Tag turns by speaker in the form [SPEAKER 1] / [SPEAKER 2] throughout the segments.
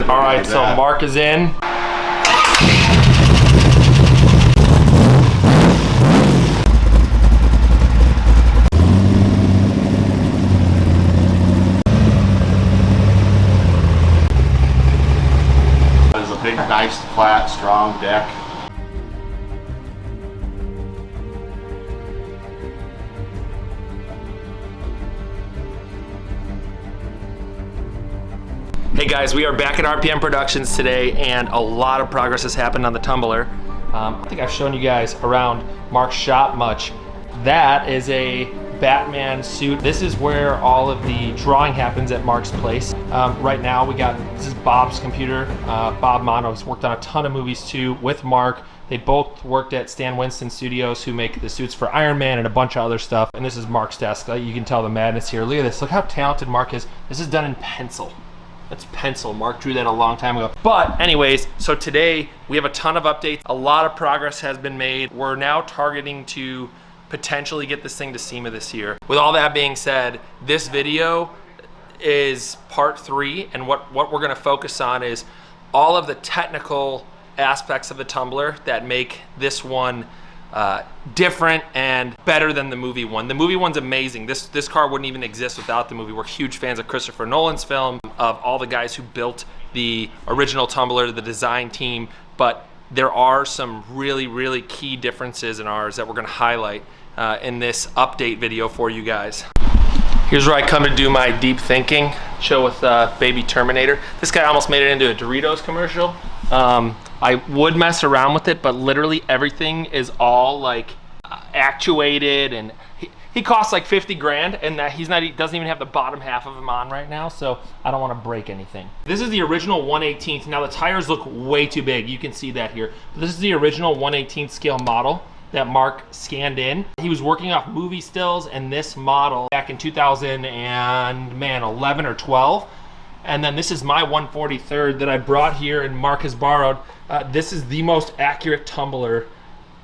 [SPEAKER 1] All right, so Mark is in.
[SPEAKER 2] It's a big, nice, flat, strong deck.
[SPEAKER 1] Hey guys, we are back at RPM Productions today, and a lot of progress has happened on the Tumbler. I think I've shown you guys around Marc's shop much. That is a Batman suit. This is where all of the drawing happens at Marc's place. Right now this is Bob's computer. Bob Mono's worked on a ton of movies too with Marc. They both worked at Stan Winston Studios, who make the suits for Iron Man and a bunch of other stuff. And this is Marc's desk. You can tell the madness here. Look at this, look how talented Marc is. This is done in pencil. That's pencil. Marc drew that a long time ago. But anyways, so today we have a ton of updates. A lot of progress has been made. We're now targeting to potentially get this thing to SEMA this year. With all that being said, this video is part 3, and what we're gonna focus on is all of the technical aspects of the Tumbler that make this one different and better than the movie one. The movie one's amazing. This car wouldn't even exist without the movie. We're huge fans of Christopher Nolan's film, of all the guys who built the original Tumbler, the design team, but there are some really key differences in ours that we're gonna highlight in this update video for you guys. Here's where I come to do my deep thinking, chill with Baby Terminator. This guy almost made it into a Doritos commercial. I would mess around with it, but literally everything is all like actuated, and he costs like 50 grand, and that he doesn't even have the bottom half of him on right now, so I don't want to break anything. This is the original 1/18th. Now the tires look way too big. You can see that here. But this is the original 1/18th scale model that Marc scanned in. He was working off movie stills and this model back in 2011 or 12. And then this is my 1/43rd that I brought here and Marc has borrowed. This is the most accurate Tumbler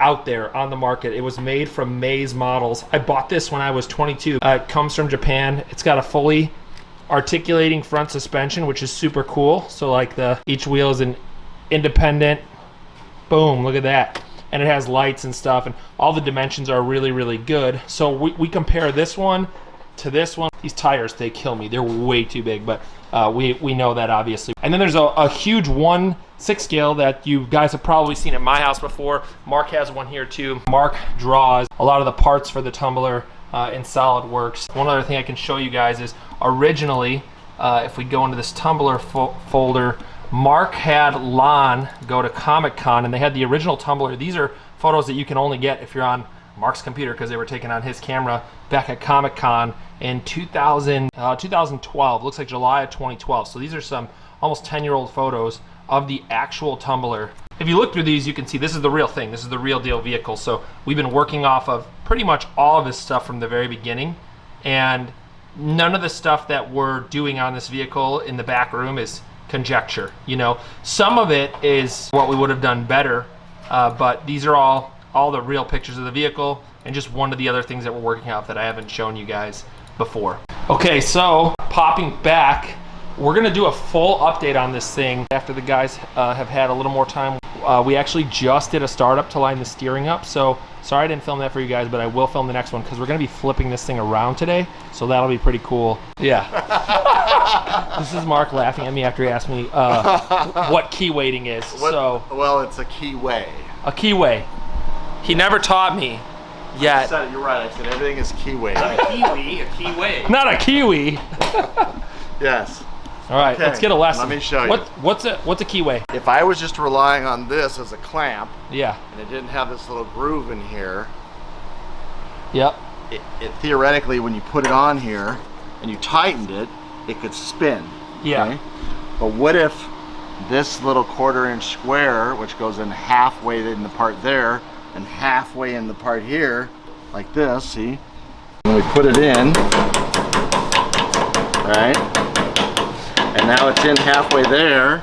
[SPEAKER 1] out there on the market. It was made from Maze Models. I bought this when I was 22. It comes from Japan. It's got a fully articulating front suspension, which is super cool. So like each wheel is an independent, boom, look at that. And it has lights and stuff, and all the dimensions are really good. So we compare this one to this one. These tires, they kill me. They're way too big, but we know that obviously. And then there's a huge 1/6 scale that you guys have probably seen at my house before. Marc has one here too. Marc draws a lot of the parts for the Tumbler in SolidWorks. One other thing I can show you guys is originally, if we go into this Tumbler folder, Marc had Lon go to Comic-Con, and they had the original Tumbler. These are photos that you can only get if you're on Marc's computer, because they were taken on his camera back at Comic-Con in 2012. Looks like July of 2012. So these are some almost 10-year-old photos of the actual Tumbler. If you look through these, you can see this is the real thing. This is the real deal vehicle. So we've been working off of pretty much all of this stuff from the very beginning, and none of the stuff that we're doing on this vehicle in the back room is conjecture. You know, some of it is what we would have done better, but these are all the real pictures of the vehicle, and just one of the other things that we're working out that I haven't shown you guys before. Okay, so popping back, we're gonna do a full update on this thing after the guys have had a little more time. We actually just did a startup to line the steering up, so sorry I didn't film that for you guys, but I will film the next one because we're gonna be flipping this thing around today, so that'll be pretty cool. Yeah. This is Marc laughing at me after he asked me what key weighting is.
[SPEAKER 2] Well, it's a keyway.
[SPEAKER 1] A keyway. He never taught me yet.
[SPEAKER 2] You're right, I said everything is keyway.
[SPEAKER 1] Not a kiwi, a keyway. Not a kiwi.
[SPEAKER 2] Yes.
[SPEAKER 1] All right, okay, let's get a lesson.
[SPEAKER 2] Let me show you.
[SPEAKER 1] What's a keyway?
[SPEAKER 2] If I was just relying on this as a clamp,
[SPEAKER 1] yeah,
[SPEAKER 2] and it didn't have this little groove in here,
[SPEAKER 1] yep,
[SPEAKER 2] it theoretically, when you put it on here and you tightened it, it could spin.
[SPEAKER 1] Yeah.
[SPEAKER 2] Okay? But what if this little 1/4-inch square, which goes in halfway in the part there and halfway in the part here, like this, see? When we put it in, right? And now it's in halfway there,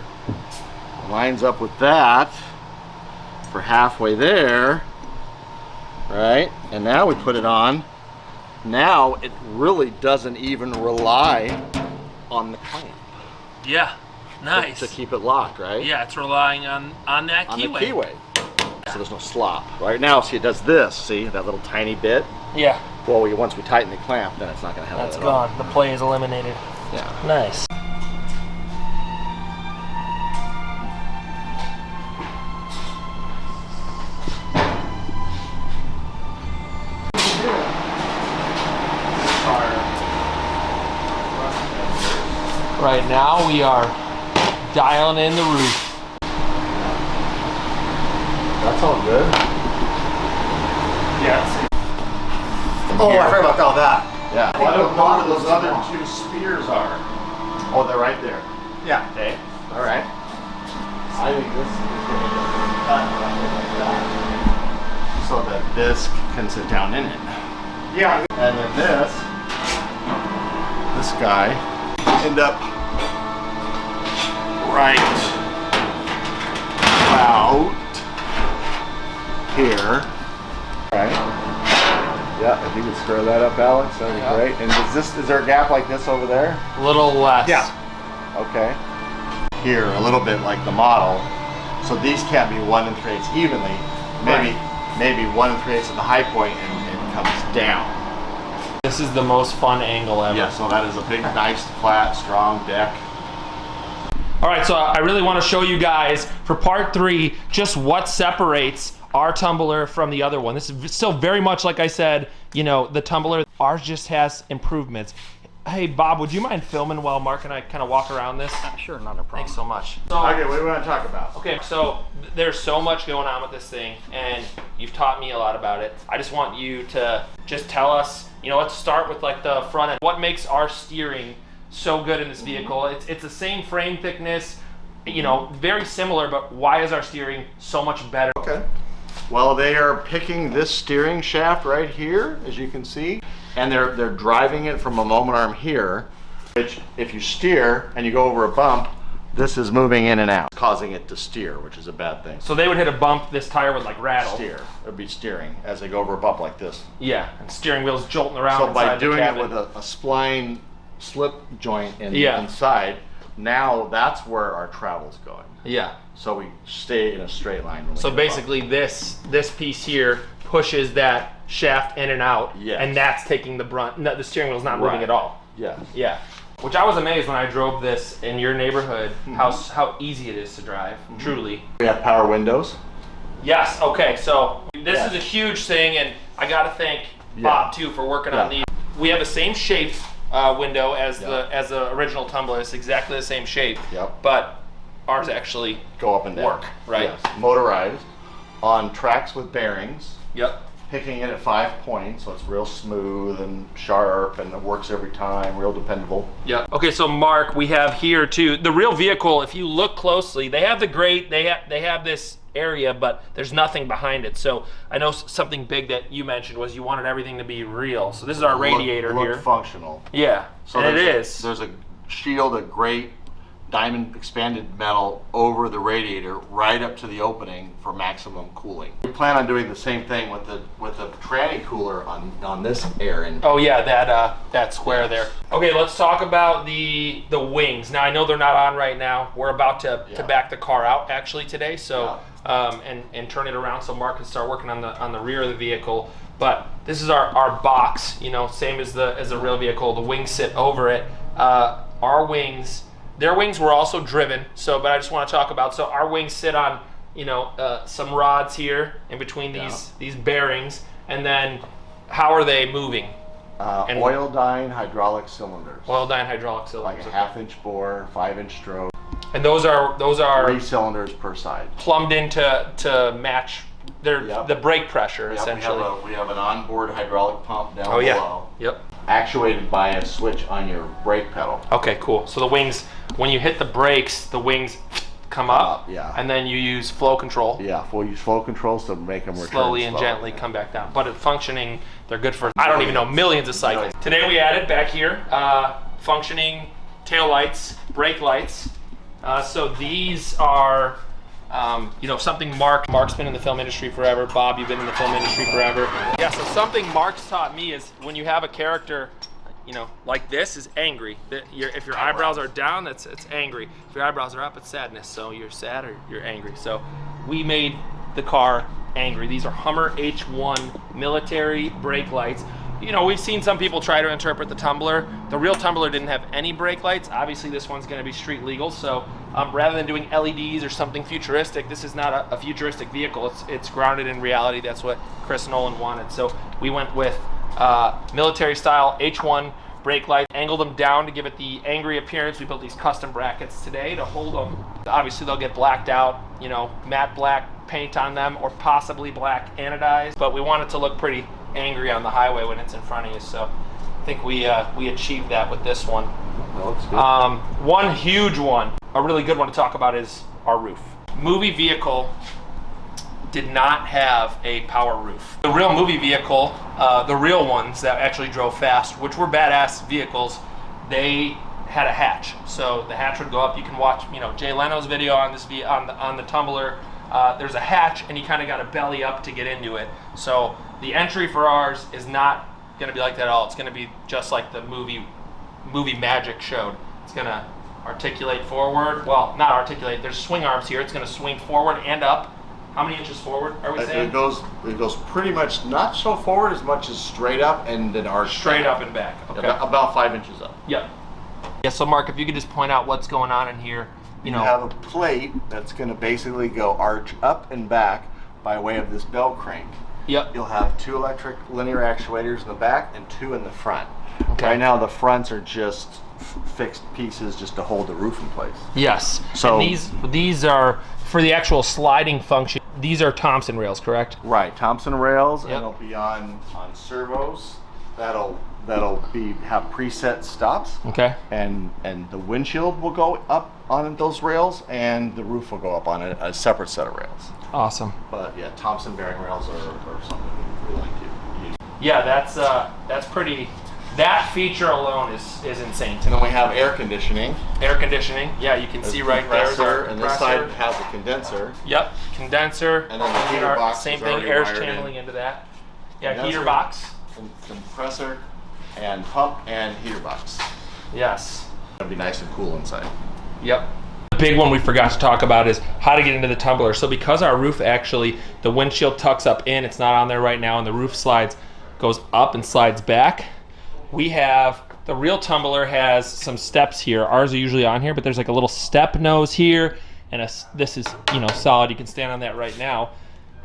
[SPEAKER 2] lines up with that for halfway there, right? And now we put it on. Now it really doesn't even rely on the clamp.
[SPEAKER 1] Yeah. Nice.
[SPEAKER 2] to keep it locked, right?
[SPEAKER 1] Yeah, it's relying on that
[SPEAKER 2] On
[SPEAKER 1] keyway.
[SPEAKER 2] the keyway. So there's no slop. Right now, see, it does this. See that little tiny bit?
[SPEAKER 1] Yeah.
[SPEAKER 2] Well, once we tighten the clamp, then it's not going to have
[SPEAKER 1] That's
[SPEAKER 2] that at all.
[SPEAKER 1] gone. The play is eliminated.
[SPEAKER 2] Yeah.
[SPEAKER 1] Nice. Right now we are dialing in the roof.
[SPEAKER 2] That's all good.
[SPEAKER 1] Yes.
[SPEAKER 3] Oh, I forgot about all that.
[SPEAKER 2] Yeah.
[SPEAKER 3] I don't know where those other
[SPEAKER 2] two spears are. Oh, they're right there.
[SPEAKER 3] Yeah.
[SPEAKER 2] Okay. All right. I think this is going to cut like that, so that this can sit down in it.
[SPEAKER 3] Yeah.
[SPEAKER 2] And then this guy end up right about here. Right. Yeah, if you could square that up, Alex, that'd be great. And is there a gap like this over there?
[SPEAKER 1] A little less.
[SPEAKER 3] Yeah.
[SPEAKER 2] Okay. Here, a little bit like the model. So these can't be 1 3/8 evenly. Maybe 1 3/8 at the high point and it comes down.
[SPEAKER 1] This is the most fun angle ever.
[SPEAKER 2] Yeah, so that is a big, nice, flat, strong deck.
[SPEAKER 1] All right, so I really want to show you guys for part 3 just what separates our tumbler from the other one. This is still very much like I said, you know, the tumbler. Ours just has improvements. Hey, Bob, would you mind filming while Mark and I kind of walk around this?
[SPEAKER 3] Sure, not a problem.
[SPEAKER 1] Thanks so much.
[SPEAKER 2] Okay, what do we want to talk about?
[SPEAKER 1] Okay, so there's so much going on with this thing, and you've taught me a lot about it. I just want you to just tell us, you know, let's start with like the front end. What makes our steering so good in this vehicle? It's the same frame thickness, you know, very similar, but why is our steering so much better?
[SPEAKER 2] Okay. Well, they are picking this steering shaft right here, as you can see, and they're driving it from a moment arm here, which if you steer and you go over a bump, this is moving in and out, causing it to steer, which is a bad thing.
[SPEAKER 1] So they would hit a bump, this tire would like rattle.
[SPEAKER 2] Steer. It would be steering as they go over a bump like this.
[SPEAKER 1] Yeah, and steering wheels jolting around.
[SPEAKER 2] So by
[SPEAKER 1] inside the
[SPEAKER 2] doing it
[SPEAKER 1] cabin.
[SPEAKER 2] with a spline slip joint
[SPEAKER 1] Yeah.
[SPEAKER 2] inside, now that's where our travel's going.
[SPEAKER 1] Yeah.
[SPEAKER 2] So we stay in a straight line. when we
[SPEAKER 1] So
[SPEAKER 2] go
[SPEAKER 1] basically this piece here pushes that shaft in and out,
[SPEAKER 2] Yes.
[SPEAKER 1] and that's taking the brunt. No, the steering wheel's not moving
[SPEAKER 2] Right.
[SPEAKER 1] at all.
[SPEAKER 2] up. Yes.
[SPEAKER 1] Yeah. Which I was amazed when I drove this in your neighborhood, how easy it is to drive, truly.
[SPEAKER 2] We have power windows.
[SPEAKER 1] Yes, okay, so this
[SPEAKER 2] Yes.
[SPEAKER 1] is a huge thing, and I gotta thank
[SPEAKER 2] Yeah.
[SPEAKER 1] Bob too for working on these. We have the same shape window as
[SPEAKER 2] Yeah.
[SPEAKER 1] the original tumbler. It's exactly the same shape,
[SPEAKER 2] Yep.
[SPEAKER 1] but ours actually
[SPEAKER 2] Go up and down.
[SPEAKER 1] work, right?
[SPEAKER 2] Yes. Motorized on tracks with bearings.
[SPEAKER 1] Yep.
[SPEAKER 2] Picking it at 5 points, so it's real smooth and sharp, and it works every time. Real dependable.
[SPEAKER 1] Yeah. Okay, so Mark, we have here too the real vehicle. If you look closely, they have the grate. They have this area, but there's nothing behind it. So I know something big that you mentioned was you wanted everything to be real. So this is our radiator
[SPEAKER 2] look
[SPEAKER 1] here.
[SPEAKER 2] Functional.
[SPEAKER 1] Yeah.
[SPEAKER 2] So
[SPEAKER 1] and it
[SPEAKER 2] there's-
[SPEAKER 1] is.
[SPEAKER 2] There's a shield of great diamond expanded metal over the radiator right up to the opening for maximum cooling. We plan on doing the same thing with the tranny cooler on this air end.
[SPEAKER 1] Oh yeah, that square there. Okay, let's talk about the wings. Now I know they're not on right now. We're about to back the car out actually today, so and turn it around so Mark can start working on the rear of the vehicle. But this is our box, you know, same as the real vehicle. The wings sit over it. Our wings. Their wings were also driven, but I just want to talk about, so our wings sit on, you know, some rods here in between these bearings, and then how are they moving?
[SPEAKER 2] Oil-dyne hydraulic cylinders.
[SPEAKER 1] Oil-dyne hydraulic cylinders.
[SPEAKER 2] Like a 1/2-inch bore, 5-inch stroke.
[SPEAKER 1] And those are
[SPEAKER 2] 3 cylinders per side.
[SPEAKER 1] plumbed in to match the brake pressure, essentially.
[SPEAKER 2] We have an onboard hydraulic pump down
[SPEAKER 1] Oh yeah.
[SPEAKER 2] below.
[SPEAKER 1] Yep.
[SPEAKER 2] Actuated by a switch on your brake pedal.
[SPEAKER 1] Okay, cool. So the wings, when you hit the brakes, the wings come up,
[SPEAKER 2] yeah.
[SPEAKER 1] and then you use flow control.
[SPEAKER 2] Yeah, we'll use flow controls to make them return
[SPEAKER 1] Slowly and
[SPEAKER 2] slow.
[SPEAKER 1] gently come back down. But it's functioning, they're good for, I don't even know, millions of cycles. Today we added back here, functioning tail lights, brake lights. So these are, you know, something Mark's been in the film industry forever. Bob, you've been in the film industry forever. Yeah, so something Mark's taught me is when you have a character, you know, like this is angry. If your eyebrows are down, it's angry. If your eyebrows are up, it's sadness. So you're sad or you're angry. So we made the car angry. These are Hummer H1 military brake lights. You know, we've seen some people try to interpret the Tumbler. The real Tumbler didn't have any brake lights. Obviously, this one's going to be street legal. So rather than doing LEDs or something futuristic, this is not a futuristic vehicle. It's grounded in reality. That's what Chris Nolan wanted. So we went with military style H1 brake lights, angled them down to give it the angry appearance. We built these custom brackets today to hold them. Obviously, they'll get blacked out, you know, matte black paint on them or possibly black anodized. But we want it to look pretty angry on the highway when it's in front of you, so I think we achieved that with this one. One huge one, a really good one to talk about is our roof. Movie vehicle did not have a power roof. The real movie vehicle, the real ones that actually drove fast, which were badass vehicles, they had a hatch. So the hatch would go up. You can watch, you know, Jay Leno's video on this on the Tumbler. There's a hatch, and you kind of got to belly up to get into it. So the entry for ours is not going to be like that at all. It's going to be just like the movie magic showed. It's going to articulate forward. Well, not articulate. There's swing arms here. It's going to swing forward and up. How many inches forward are we saying?
[SPEAKER 2] It goes pretty much not so forward as much as straight up and then arch.
[SPEAKER 1] Straight up and back. Okay.
[SPEAKER 2] About 5 inches up.
[SPEAKER 1] Yep. Yeah. So Mark, if you could just point out what's going on in here. You know,
[SPEAKER 2] have a plate that's going to basically go arch up and back by way of this bell crank.
[SPEAKER 1] Yep.
[SPEAKER 2] You'll have 2 electric linear actuators in the back and 2 in the front.
[SPEAKER 1] Okay.
[SPEAKER 2] Right now the fronts are just fixed pieces just to hold the roof in place.
[SPEAKER 1] Yes.
[SPEAKER 2] So
[SPEAKER 1] and these are for the actual sliding function. These are Thompson rails, correct?
[SPEAKER 2] Right, Thompson rails,
[SPEAKER 1] Yep.
[SPEAKER 2] and it'll be on servos. That'll have preset stops.
[SPEAKER 1] Okay.
[SPEAKER 2] And the windshield will go up on those rails, and the roof will go up on a separate set of rails.
[SPEAKER 1] Awesome.
[SPEAKER 2] But yeah, Thompson bearing rails are something we like to use.
[SPEAKER 1] Yeah, that's pretty. That feature alone is insane.
[SPEAKER 2] And then we have air conditioning.
[SPEAKER 1] Air conditioning. Yeah, you can see right there. Is our
[SPEAKER 2] and this side has a condenser.
[SPEAKER 1] Yep, condenser.
[SPEAKER 2] And then the heater box
[SPEAKER 1] same
[SPEAKER 2] is
[SPEAKER 1] thing.
[SPEAKER 2] already
[SPEAKER 1] Air's
[SPEAKER 2] wired
[SPEAKER 1] channeling
[SPEAKER 2] in.
[SPEAKER 1] into that. Yeah,
[SPEAKER 2] Condenser,
[SPEAKER 1] heater box.
[SPEAKER 2] Compressor, and pump and heater box.
[SPEAKER 1] Yes.
[SPEAKER 2] It'll be nice and cool inside.
[SPEAKER 1] Yep. The big one we forgot to talk about is how to get into the Tumbler. So because our roof actually, the windshield tucks up in, it's not on there right now, and the roof goes up and slides back. We have, the real Tumbler has some steps here. Ours are usually on here, but there's like a little step nose here, and this is, you know, solid. You can stand on that right now.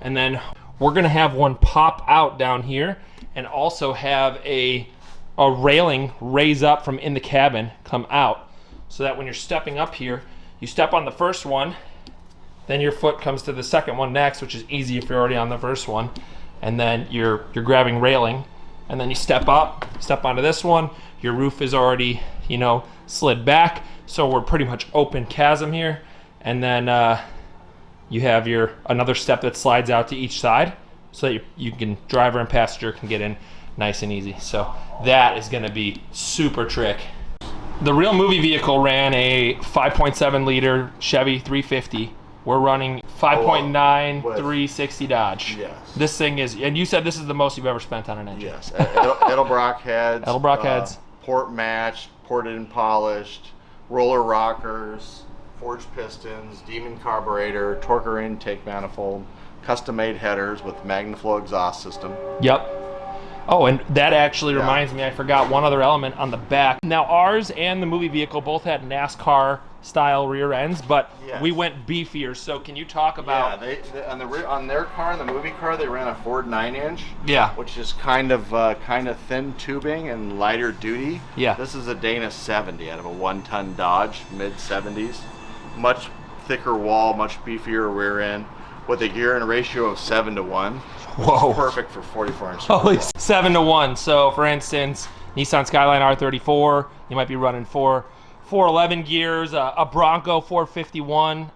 [SPEAKER 1] And then we're gonna have one pop out down here, and also have a railing raise up from in the cabin, come out, so that when you're stepping up here, you step on the first one, then your foot comes to the second one next, which is easy if you're already on the first one, and then you're grabbing railing, and then you step onto this one. Your roof is already, you know, slid back, so we're pretty much open chasm here, and then you have another step that slides out to each side, so that you can, driver and passenger can get in nice and easy. So that is going to be super trick. The real movie vehicle ran a 5.7 liter Chevy 350. We're running 5.9 360 Dodge.
[SPEAKER 2] Yes.
[SPEAKER 1] This thing is, and you said this is the most you've ever spent on an engine.
[SPEAKER 2] Yes. Edelbrock heads.
[SPEAKER 1] Edelbrock heads.
[SPEAKER 2] Port matched, ported and polished, roller rockers, forged pistons, Demon carburetor, torquer intake manifold, custom-made headers with MagnaFlow exhaust system.
[SPEAKER 1] Yep. Oh, and that actually reminds me, I forgot one other element on the back. Now, ours and the movie vehicle both had NASCAR style rear ends, but we went beefier. So can you talk about?
[SPEAKER 2] Yeah, on their car, in the movie car, they ran a Ford 9-inch.
[SPEAKER 1] Yeah.
[SPEAKER 2] Which is kind of thin tubing and lighter duty.
[SPEAKER 1] Yeah.
[SPEAKER 2] This is a Dana 70 out of a 1-ton Dodge, mid 70s. Much thicker wall, much beefier rear end, with a gear and ratio of 7-to-1.
[SPEAKER 1] Whoa.
[SPEAKER 2] Perfect for 44-inch.
[SPEAKER 1] Holy 7-to-1. So for instance, Nissan Skyline R34, you might be running 411 gears, a Bronco 451.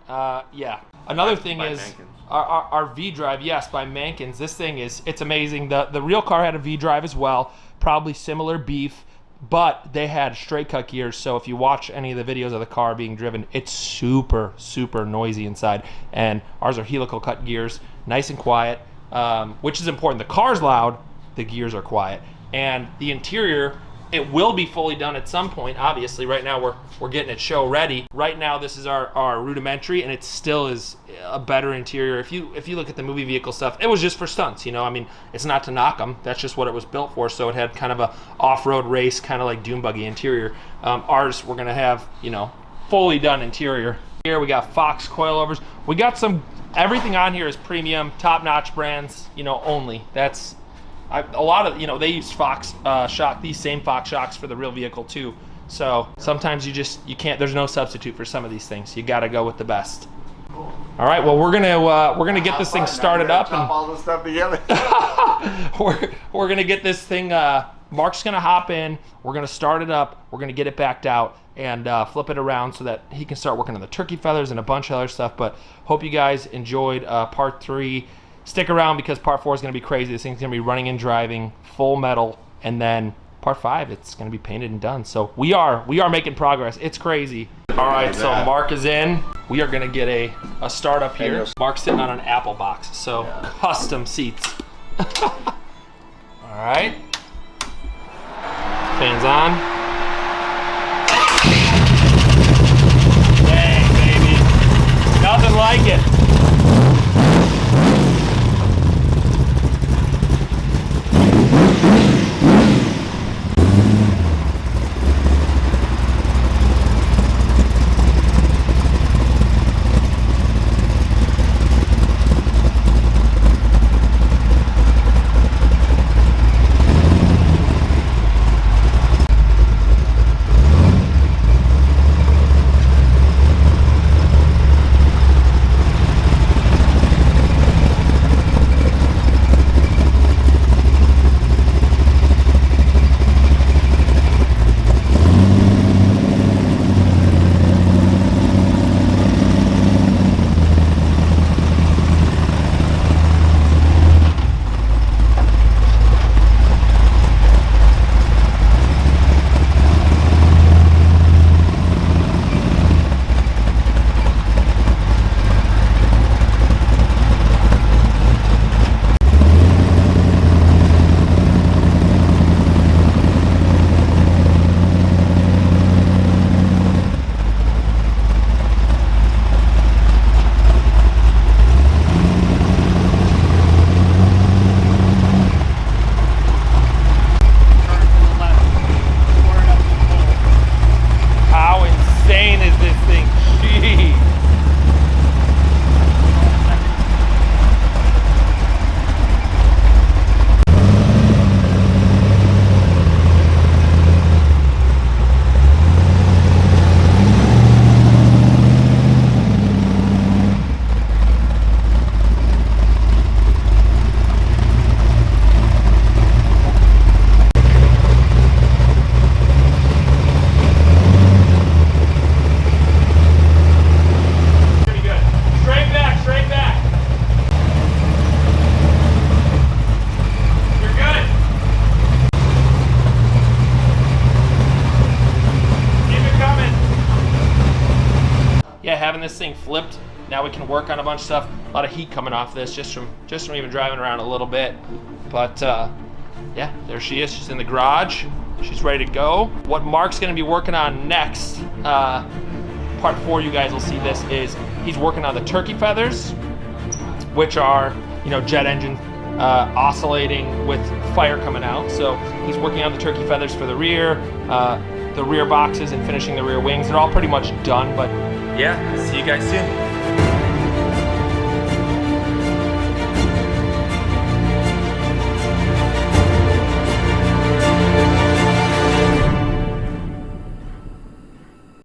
[SPEAKER 1] Yeah. Another thing is our V-Drive, yes, by Mankins. This thing it's amazing. The real car had a V-Drive as well, probably similar beef, but they had straight cut gears. So if you watch any of the videos of the car being driven, it's super, super noisy inside. And ours are helical cut gears, nice and quiet. Which is important. The car's loud, the gears are quiet. And the interior, It will be fully done at some point, obviously. Right now we're getting it show ready. Right now this is our rudimentary, and it still is a better interior. If you look at the movie vehicle stuff, it was just for stunts, you know. I mean, it's not to knock them. That's just what it was built for. So it had kind of a off-road race, kind of like dune buggy interior. Ours, we're gonna have, you know, fully done interior. Here we got Fox coilovers. We got everything on here is premium, top-notch brands, you know, only. That's a lot of, you know, they use Fox shock, these same Fox shocks for the real vehicle too. So sometimes you can't, there's no substitute for some of these things. You got to go with the best. All right, well, we're gonna get this thing started up, and
[SPEAKER 2] all this stuff together.
[SPEAKER 1] we're gonna get this thing. Marc's gonna hop in. We're gonna start it up. We're gonna get it backed out and flip it around so that he can start working on the turkey feathers and a bunch of other stuff. But hope you guys enjoyed part 3. Stick around because part 4 is going to be crazy. This thing's going to be running and driving, full metal, and then part 5, it's going to be painted and done. So we are making progress. It's crazy. All right, so Marc is in. We are going to get a startup here. Marc's sitting on an Apple box, so custom seats. All right. Fans on. Dang, baby. Nothing like it. Having this thing flipped, now we can work on a bunch of stuff. A lot of heat coming off this just from even driving around a little bit. But yeah, there she is. She's in the garage. She's ready to go. What Marc's going to be working on next, part 4, you guys will see this, is he's working on the turkey feathers, which are, you know, jet engine oscillating with fire coming out. So he's working on the turkey feathers for the rear boxes and finishing the rear wings. They're all pretty much done, but yeah, see you guys soon.